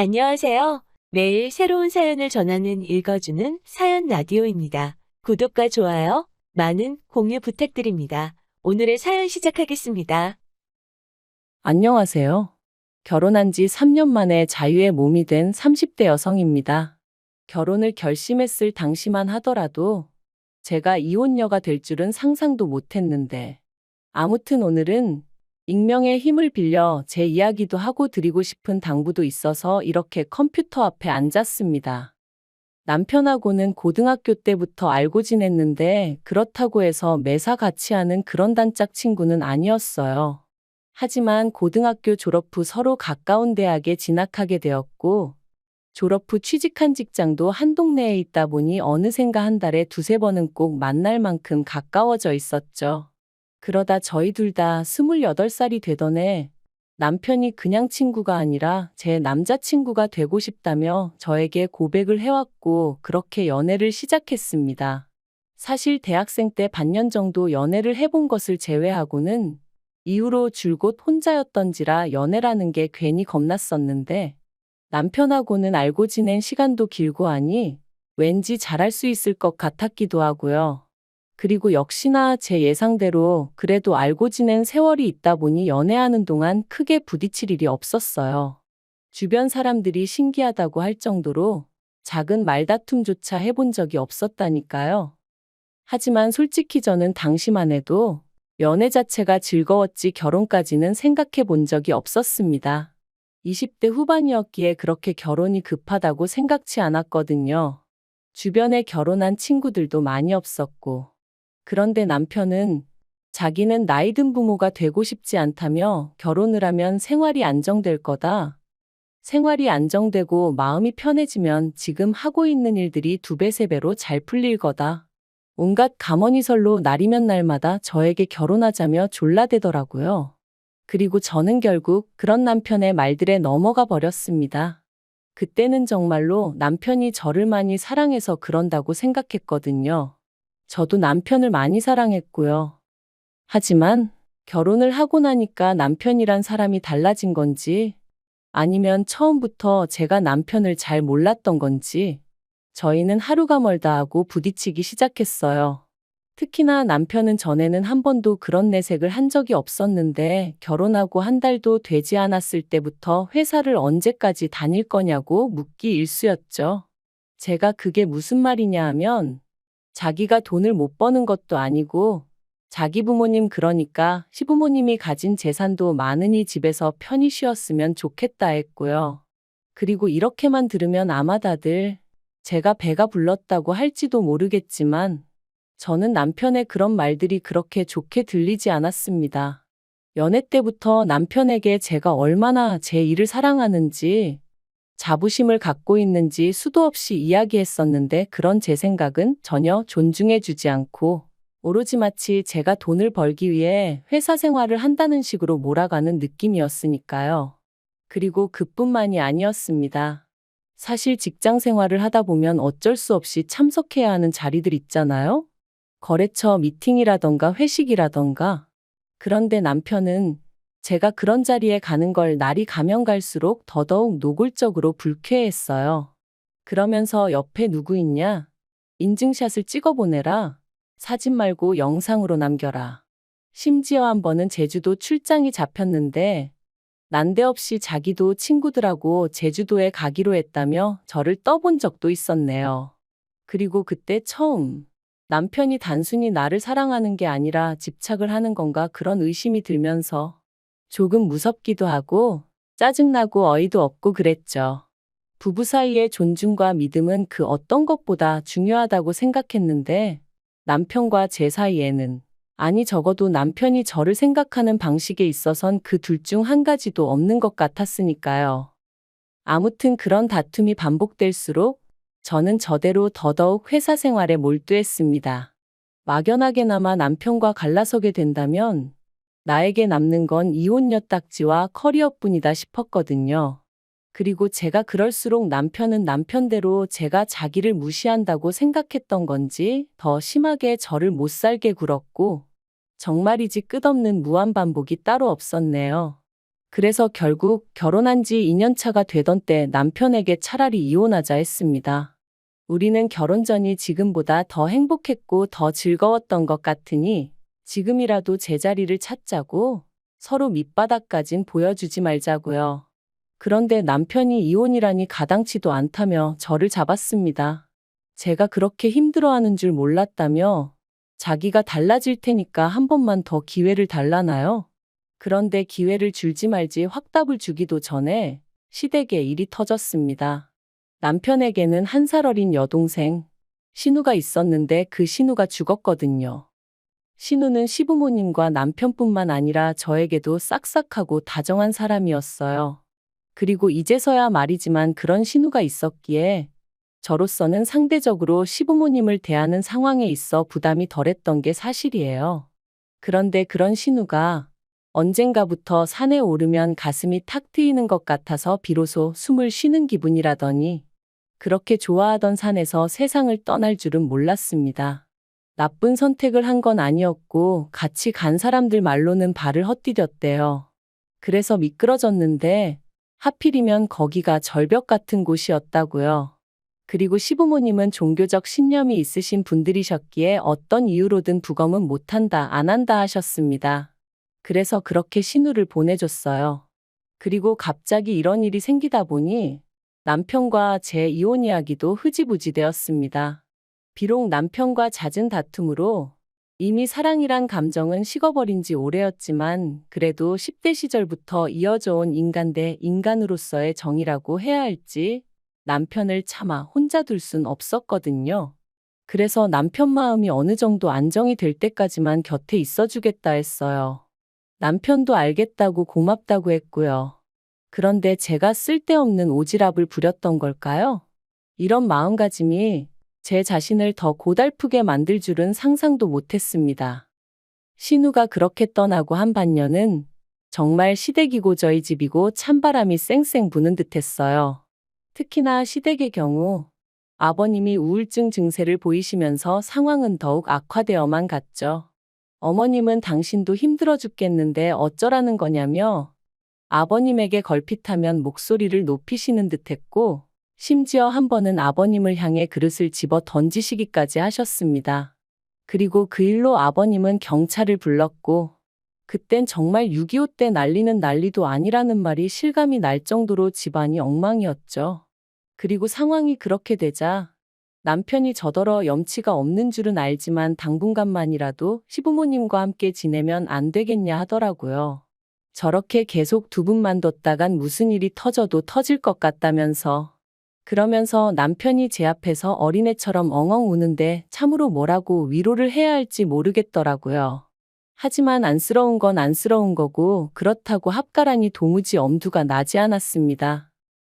안녕하세요. 매일 새로운 사연을 전하는 읽어주는 사연 라디오입니다. 구독과 좋아요, 많은 공유 부탁드립니다. 오늘의 사연 시작하겠습니다. 안녕하세요. 결혼한 지 3년 만에 자유의 몸이 된 30대 여성입니다. 결혼을 결심했을 당시만 하더라도 제가 이혼녀가 될 줄은 상상도 못했는데, 아무튼 오늘은 익명의 힘을 빌려 제 이야기도 하고 드리고 싶은 당부도 있어서 이렇게 컴퓨터 앞에 앉았습니다. 남편하고는 고등학교 때부터 알고 지냈는데 그렇다고 해서 매사 같이 하는 그런 단짝 친구는 아니었어요. 하지만 고등학교 졸업 후 서로 가까운 대학에 진학하게 되었고, 졸업 후 취직한 직장도 한 동네에 있다 보니 어느샌가 한 달에 두세 번은 꼭 만날 만큼 가까워져 있었죠. 그러다 저희 둘 다 28살이 되던 해 남편이 그냥 친구가 아니라 제 남자친구가 되고 싶다며 저에게 고백을 해왔고 그렇게 연애를 시작했습니다. 사실 대학생 때 반년 정도 연애를 해본 것을 제외하고는 이후로 줄곧 혼자였던지라 연애라는 게 괜히 겁났었는데 남편하고는 알고 지낸 시간도 길고 하니 왠지 잘할 수 있을 것 같았기도 하고요. 그리고 역시나 제 예상대로 그래도 알고 지낸 세월이 있다 보니 연애하는 동안 크게 부딪힐 일이 없었어요. 주변 사람들이 신기하다고 할 정도로 작은 말다툼조차 해본 적이 없었다니까요. 하지만 솔직히 저는 당시만 해도 연애 자체가 즐거웠지 결혼까지는 생각해 본 적이 없었습니다. 20대 후반이었기에 그렇게 결혼이 급하다고 생각치 않았거든요. 주변에 결혼한 친구들도 많이 없었고. 그런데 남편은 자기는 나이든 부모가 되고 싶지 않다며 결혼을 하면 생활이 안정될 거다. 생활이 안정되고 마음이 편해지면 지금 하고 있는 일들이 두 배, 세 배로 잘 풀릴 거다. 온갖 가머니설로 날이면 날마다 저에게 결혼하자며 졸라대더라고요. 그리고 저는 결국 그런 남편의 말들에 넘어가 버렸습니다. 그때는 정말로 남편이 저를 많이 사랑해서 그런다고 생각했거든요. 저도 남편을 많이 사랑했고요. 하지만 결혼을 하고 나니까 남편이란 사람이 달라진 건지 아니면 처음부터 제가 남편을 잘 몰랐던 건지 저희는 하루가 멀다 하고 부딪히기 시작했어요. 특히나 남편은 전에는 한 번도 그런 내색을 한 적이 없었는데 결혼하고 한 달도 되지 않았을 때부터 회사를 언제까지 다닐 거냐고 묻기 일쑤였죠. 제가 그게 무슨 말이냐 하면 자기가 돈을 못 버는 것도 아니고 자기 부모님 그러니까 시부모님이 가진 재산도 많으니 집에서 편히 쉬었으면 좋겠다 했고요. 그리고 이렇게만 들으면 아마 다들 제가 배가 불렀다고 할지도 모르겠지만 저는 남편의 그런 말들이 그렇게 좋게 들리지 않았습니다. 연애 때부터 남편에게 제가 얼마나 제 일을 사랑하는지 자부심을 갖고 있는지 수도 없이 이야기했었는데 그런 제 생각은 전혀 존중해주지 않고 오로지 마치 제가 돈을 벌기 위해 회사 생활을 한다는 식으로 몰아가는 느낌이었으니까요. 그리고 그뿐만이 아니었습니다. 사실 직장 생활을 하다 보면 어쩔 수 없이 참석해야 하는 자리들 있잖아요. 거래처 미팅이라던가 회식이라던가. 그런데 남편은 제가 그런 자리에 가는 걸 날이 가면 갈수록 더더욱 노골적으로 불쾌해했어요. 그러면서 옆에 누구 있냐? 인증샷을 찍어보내라. 사진 말고 영상으로 남겨라. 심지어 한 번은 제주도 출장이 잡혔는데 난데없이 자기도 친구들하고 제주도에 가기로 했다며 저를 떠본 적도 있었네요. 그리고 그때 처음 남편이 단순히 나를 사랑하는 게 아니라 집착을 하는 건가 그런 의심이 들면서 조금 무섭기도 하고 짜증나고 어이도 없고 그랬죠. 부부 사이의 존중과 믿음은 그 어떤 것보다 중요하다고 생각했는데 남편과 제 사이에는 아니 적어도 남편이 저를 생각하는 방식에 있어선 그 둘 중 한 가지도 없는 것 같았으니까요. 아무튼 그런 다툼이 반복될수록 저는 저대로 더더욱 회사 생활에 몰두했습니다. 막연하게나마 남편과 갈라서게 된다면 나에게 남는 건 이혼녀 딱지와 커리어뿐이다 싶었거든요. 그리고 제가 그럴수록 남편은 남편대로 제가 자기를 무시한다고 생각했던 건지 더 심하게 저를 못 살게 굴었고 정말이지 끝없는 무한반복이 따로 없었네요. 그래서 결국 결혼한 지 2년 차가 되던 때 남편에게 차라리 이혼하자 했습니다. 우리는 결혼 전이 지금보다 더 행복했고 더 즐거웠던 것 같으니 지금이라도 제자리를 찾자고 서로 밑바닥까진 보여주지 말자고요. 그런데 남편이 이혼이라니 가당치도 않다며 저를 잡았습니다. 제가 그렇게 힘들어하는 줄 몰랐다며 자기가 달라질 테니까 한 번만 더 기회를 달라나요? 그런데 기회를 줄지 말지 확답을 주기도 전에 시댁에 일이 터졌습니다. 남편에게는 1살 어린 여동생, 신우가 있었는데 그 신우가 죽었거든요. 신우는 시부모님과 남편뿐만 아니라 저에게도 싹싹하고 다정한 사람이었어요. 그리고 이제서야 말이지만 그런 신우가 있었기에 저로서는 상대적으로 시부모님을 대하는 상황에 있어 부담이 덜했던 게 사실이에요. 그런데 그런 신우가 언젠가부터 산에 오르면 가슴이 탁 트이는 것 같아서 비로소 숨을 쉬는 기분이라더니 그렇게 좋아하던 산에서 세상을 떠날 줄은 몰랐습니다. 나쁜 선택을 한 건 아니었고 같이 간 사람들 말로는 발을 헛디뎠대요. 그래서 미끄러졌는데 하필이면 거기가 절벽 같은 곳이었다고요. 그리고 시부모님은 종교적 신념이 있으신 분들이셨기에 어떤 이유로든 부검은 못한다, 안 한다 하셨습니다. 그래서 그렇게 신우를 보내줬어요. 그리고 갑자기 이런 일이 생기다 보니 남편과 제 이혼 이야기도 흐지부지 되었습니다. 비록 남편과 잦은 다툼으로 이미 사랑이란 감정은 식어버린 지 오래였지만 그래도 10대 시절부터 이어져 온 인간 대 인간으로서의 정이라고 해야 할지 남편을 차마 혼자 둘 순 없었거든요. 그래서 남편 마음이 어느 정도 안정이 될 때까지만 곁에 있어주겠다 했어요. 남편도 알겠다고 고맙다고 했고요. 그런데 제가 쓸데없는 오지랖을 부렸던 걸까요? 이런 마음가짐이 제 자신을 더 고달프게 만들 줄은 상상도 못했습니다. 신우가 그렇게 떠나고 한 반년은 정말 시댁이고 저희 집이고 찬바람이 쌩쌩 부는 듯했어요. 특히나 시댁의 경우 아버님이 우울증 증세를 보이시면서 상황은 더욱 악화되어만 갔죠. 어머님은 당신도 힘들어 죽겠는데 어쩌라는 거냐며 아버님에게 걸핏하면 목소리를 높이시는 듯했고 심지어 한 번은 아버님을 향해 그릇을 집어 던지시기까지 하셨습니다. 그리고 그 일로 아버님은 경찰을 불렀고 그땐 정말 6.25 때 난리는 난리도 아니라는 말이 실감이 날 정도로 집안이 엉망이었죠. 그리고 상황이 그렇게 되자 남편이 저더러 염치가 없는 줄은 알지만 당분간만이라도 시부모님과 함께 지내면 안 되겠냐 하더라고요. 저렇게 계속 두 분만 뒀다간 무슨 일이 터져도 터질 것 같다면서. 그러면서 남편이 제 앞에서 어린애처럼 엉엉 우는데 참으로 뭐라고 위로를 해야 할지 모르겠더라고요. 하지만 안쓰러운 건 안쓰러운 거고 그렇다고 합가라니 도무지 엄두가 나지 않았습니다.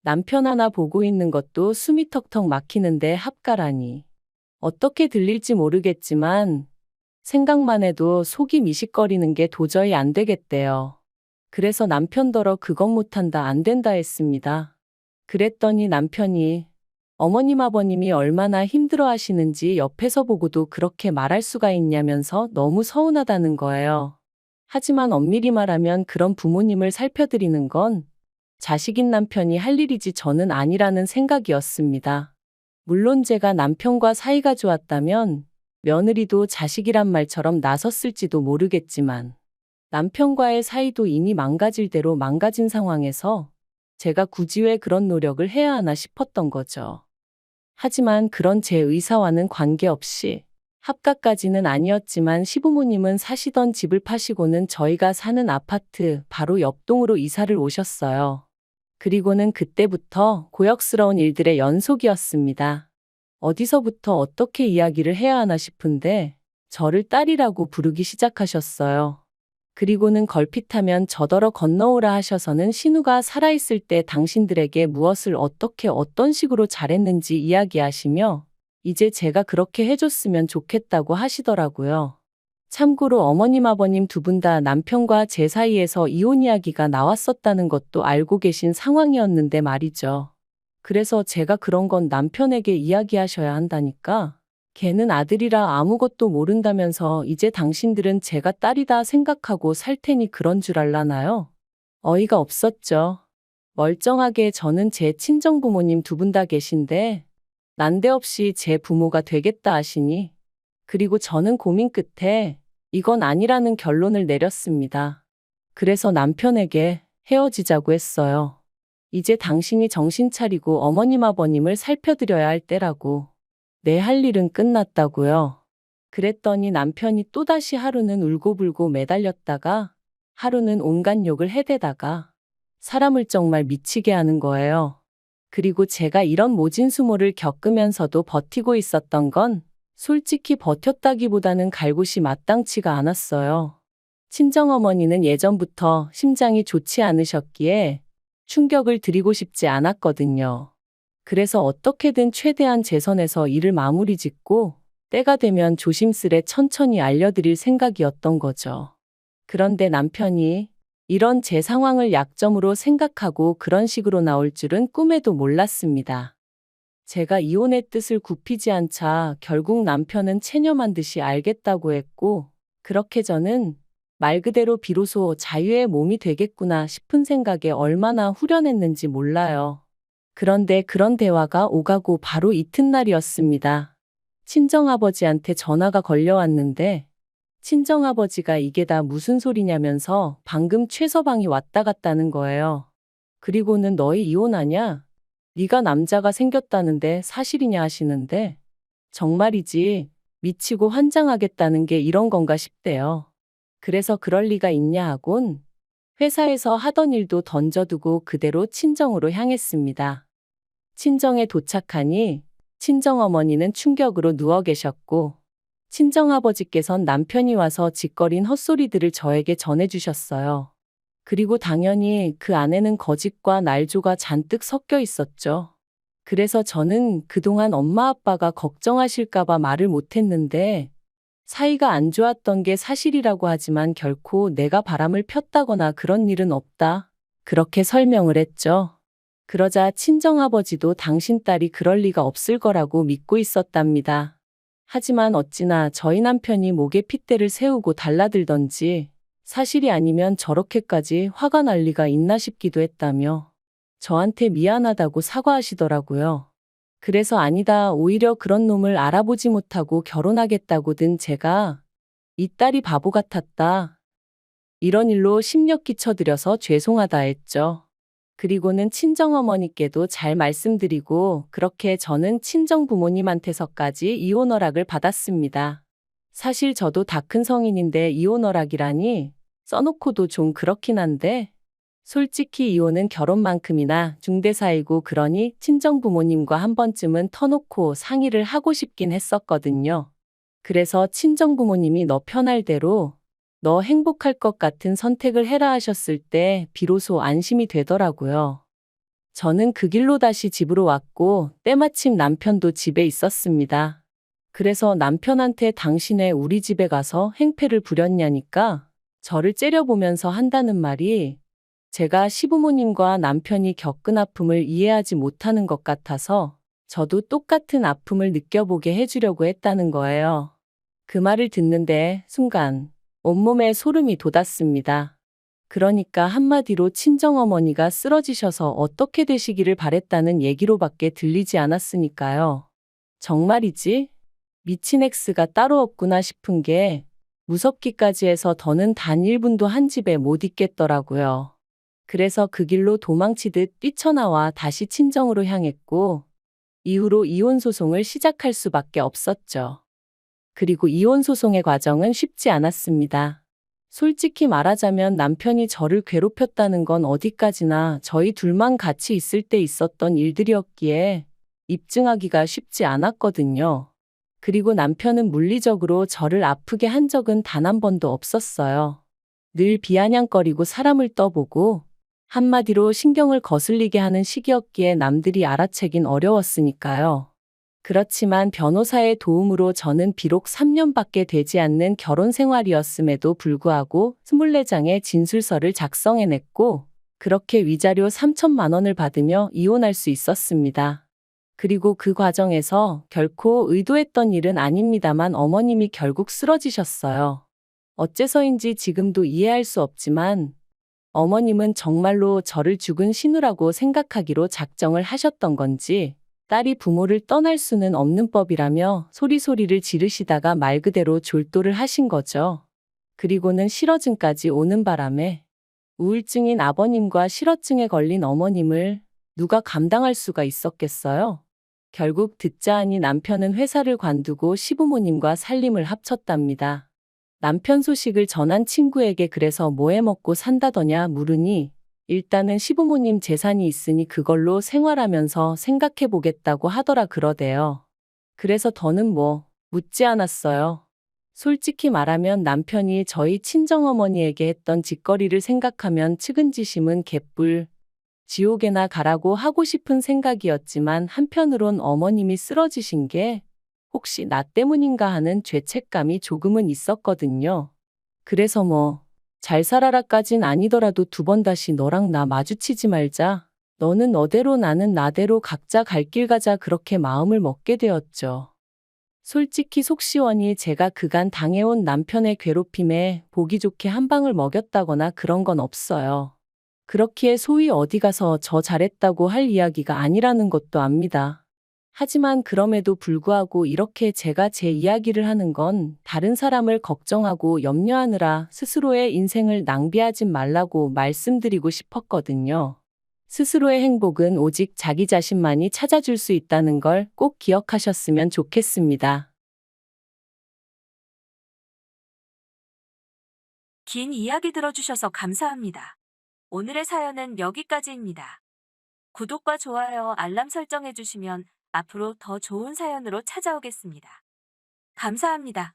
남편 하나 보고 있는 것도 숨이 턱턱 막히는데 합가라니. 어떻게 들릴지 모르겠지만 생각만 해도 속이 미식거리는 게 도저히 안 되겠대요. 그래서 남편더러 그것 못한다 안 된다 했습니다. 그랬더니 남편이 어머님 아버님이 얼마나 힘들어 하시는지 옆에서 보고도 그렇게 말할 수가 있냐면서 너무 서운하다는 거예요. 하지만 엄밀히 말하면 그런 부모님을 살펴드리는 건 자식인 남편이 할 일이지 저는 아니라는 생각이었습니다. 물론 제가 남편과 사이가 좋았다면 며느리도 자식이란 말처럼 나섰을지도 모르겠지만 남편과의 사이도 이미 망가질 대로 망가진 상황에서 제가 굳이 왜 그런 노력을 해야 하나 싶었던 거죠. 하지만 그런 제 의사와는 관계없이 합가까지는 아니었지만 시부모님은 사시던 집을 파시고는 저희가 사는 아파트 바로 옆동으로 이사를 오셨어요. 그리고는 그때부터 고역스러운 일들의 연속이었습니다. 어디서부터 어떻게 이야기를 해야 하나 싶은데 저를 딸이라고 부르기 시작하셨어요. 그리고는 걸핏하면 저더러 건너오라 하셔서는 신우가 살아있을 때 당신들에게 무엇을 어떻게 어떤 식으로 잘했는지 이야기하시며 이제 제가 그렇게 해줬으면 좋겠다고 하시더라고요. 참고로 어머님 아버님 두 분 다 남편과 제 사이에서 이혼 이야기가 나왔었다는 것도 알고 계신 상황이었는데 말이죠. 그래서 제가 그런 건 남편에게 이야기하셔야 한다니까. 걔는 아들이라 아무것도 모른다면서 이제 당신들은 제가 딸이다 생각하고 살 테니 그런 줄 알라나요? 어이가 없었죠. 멀쩡하게 저는 제 친정 부모님 두 분 다 계신데 난데없이 제 부모가 되겠다 하시니 그리고 저는 고민 끝에 이건 아니라는 결론을 내렸습니다. 그래서 남편에게 헤어지자고 했어요. 이제 당신이 정신 차리고 어머님 아버님을 살펴드려야 할 때라고. 내 할 일은 끝났다고요. 그랬더니 남편이 또다시 하루는 울고불고 매달렸다가 하루는 온갖 욕을 해대다가 사람을 정말 미치게 하는 거예요. 그리고 제가 이런 모진수모를 겪으면서도 버티고 있었던 건 솔직히 버텼다기보다는 갈곳이 마땅치가 않았어요. 친정어머니는 예전부터 심장이 좋지 않으셨기에 충격을 드리고 싶지 않았거든요. 그래서 어떻게든 최대한 제 선에서 일을 마무리 짓고 때가 되면 조심스레 천천히 알려드릴 생각이었던 거죠. 그런데 남편이 이런 제 상황을 약점으로 생각하고 그런 식으로 나올 줄은 꿈에도 몰랐습니다. 제가 이혼의 뜻을 굽히지 않자 결국 남편은 체념한 듯이 알겠다고 했고, 그렇게 저는 말 그대로 비로소 자유의 몸이 되겠구나 싶은 생각에 얼마나 후련했는지 몰라요. 그런데 그런 대화가 오가고 바로 이튿날이었습니다. 친정아버지한테 전화가 걸려왔는데 친정아버지가 이게 다 무슨 소리냐면서 방금 최서방이 왔다 갔다는 거예요. 그리고는 너희 이혼하냐? 네가 남자가 생겼다는데 사실이냐 하시는데 정말이지 미치고 환장하겠다는 게 이런 건가 싶대요. 그래서 그럴 리가 있냐 하곤 회사에서 하던 일도 던져두고 그대로 친정으로 향했습니다. 친정에 도착하니 친정어머니는 충격으로 누워 계셨고 친정아버지께선 남편이 와서 짓거린 헛소리들을 저에게 전해주셨어요. 그리고 당연히 그 안에는 거짓과 날조가 잔뜩 섞여 있었죠. 그래서 저는 그동안 엄마 아빠가 걱정하실까봐 말을 못했는데 사이가 안 좋았던 게 사실이라고 하지만 결코 내가 바람을 폈다거나 그런 일은 없다. 그렇게 설명을 했죠. 그러자 친정아버지도 당신 딸이 그럴 리가 없을 거라고 믿고 있었답니다. 하지만 어찌나 저희 남편이 목에 핏대를 세우고 달라들던지 사실이 아니면 저렇게까지 화가 날 리가 있나 싶기도 했다며 저한테 미안하다고 사과하시더라고요. 그래서 아니다, 오히려 그런 놈을 알아보지 못하고 결혼하겠다고든 제가 이 딸이 바보 같았다. 이런 일로 심력 끼쳐드려서 죄송하다 했죠. 그리고는 친정어머니께도 잘 말씀드리고 그렇게 저는 친정부모님한테서까지 이혼 허락을 받았습니다. 사실 저도 다 큰 성인인데 이혼 허락이라니 써놓고도 좀 그렇긴 한데 솔직히 이혼은 결혼만큼이나 중대사이고 그러니 친정부모님과 한 번쯤은 터놓고 상의를 하고 싶긴 했었거든요. 그래서 친정부모님이 너 편할 대로 너 행복할 것 같은 선택을 해라 하셨을 때 비로소 안심이 되더라고요. 저는 그 길로 다시 집으로 왔고 때마침 남편도 집에 있었습니다. 그래서 남편한테 당신의 우리 집에 가서 행패를 부렸냐니까 저를 째려보면서 한다는 말이 제가 시부모님과 남편이 겪은 아픔을 이해하지 못하는 것 같아서 저도 똑같은 아픔을 느껴보게 해주려고 했다는 거예요. 그 말을 듣는데 순간 온몸에 소름이 돋았습니다. 그러니까 한마디로 친정어머니가 쓰러지셔서 어떻게 되시기를 바랬다는 얘기로밖에 들리지 않았으니까요. 정말이지? 미친 X가 따로 없구나 싶은 게 무섭기까지 해서 더는 단 1분도 한 집에 못 있겠더라고요. 그래서 그 길로 도망치듯 뛰쳐나와 다시 친정으로 향했고 이후로 이혼소송을 시작할 수밖에 없었죠. 그리고 이혼소송의 과정은 쉽지 않았습니다. 솔직히 말하자면 남편이 저를 괴롭혔다는 건 어디까지나 저희 둘만 같이 있을 때 있었던 일들이었기에 입증하기가 쉽지 않았거든요. 그리고 남편은 물리적으로 저를 아프게 한 적은 단 한 번도 없었어요. 늘 비아냥거리고 사람을 떠보고 한마디로 신경을 거슬리게 하는 시기였기에 남들이 알아채긴 어려웠으니까요. 그렇지만 변호사의 도움으로 저는 비록 3년밖에 되지 않는 결혼 생활이었음에도 불구하고 24장의 진술서를 작성해냈고 그렇게 위자료 3천만 원을 받으며 이혼할 수 있었습니다. 그리고 그 과정에서 결코 의도했던 일은 아닙니다만 어머님이 결국 쓰러지셨어요. 어째서인지 지금도 이해할 수 없지만 어머님은 정말로 저를 죽은 신우라고 생각하기로 작정을 하셨던 건지 딸이 부모를 떠날 수는 없는 법이라며 소리소리를 지르시다가 말 그대로 졸도를 하신 거죠. 그리고는 실어증까지 오는 바람에 우울증인 아버님과 실어증에 걸린 어머님을 누가 감당할 수가 있었겠어요? 결국 듣자 하니 남편은 회사를 관두고 시부모님과 살림을 합쳤답니다. 남편 소식을 전한 친구에게 그래서 뭐 해 먹고 산다더냐 물으니 일단은 시부모님 재산이 있으니 그걸로 생활하면서 생각해 보겠다고 하더라 그러대요. 그래서 더는 뭐 묻지 않았어요. 솔직히 말하면 남편이 저희 친정어머니에게 했던 짓거리를 생각하면 측은지심은 개뿔, 지옥에나 가라고 하고 싶은 생각이었지만 한편으론 어머님이 쓰러지신 게 혹시 나 때문인가 하는 죄책감이 조금은 있었거든요. 그래서 뭐 잘 살아라까진 아니더라도 두 번 다시 너랑 나 마주치지 말자. 너는 너대로 나는 나대로 각자 갈 길 가자 그렇게 마음을 먹게 되었죠. 솔직히 속 시원히 제가 그간 당해온 남편의 괴롭힘에 보기 좋게 한 방을 먹였다거나 그런 건 없어요. 그렇기에 소위 어디 가서 저 잘했다고 할 이야기가 아니라는 것도 압니다. 하지만 그럼에도 불구하고 이렇게 제가 제 이야기를 하는 건 다른 사람을 걱정하고 염려하느라 스스로의 인생을 낭비하지 말라고 말씀드리고 싶었거든요. 스스로의 행복은 오직 자기 자신만이 찾아줄 수 있다는 걸 꼭 기억하셨으면 좋겠습니다. 긴 이야기 들어주셔서 감사합니다. 오늘의 사연은 여기까지입니다. 구독과 좋아요, 알람 설정해주시면 앞으로 더 좋은 사연으로 찾아오겠습니다. 감사합니다.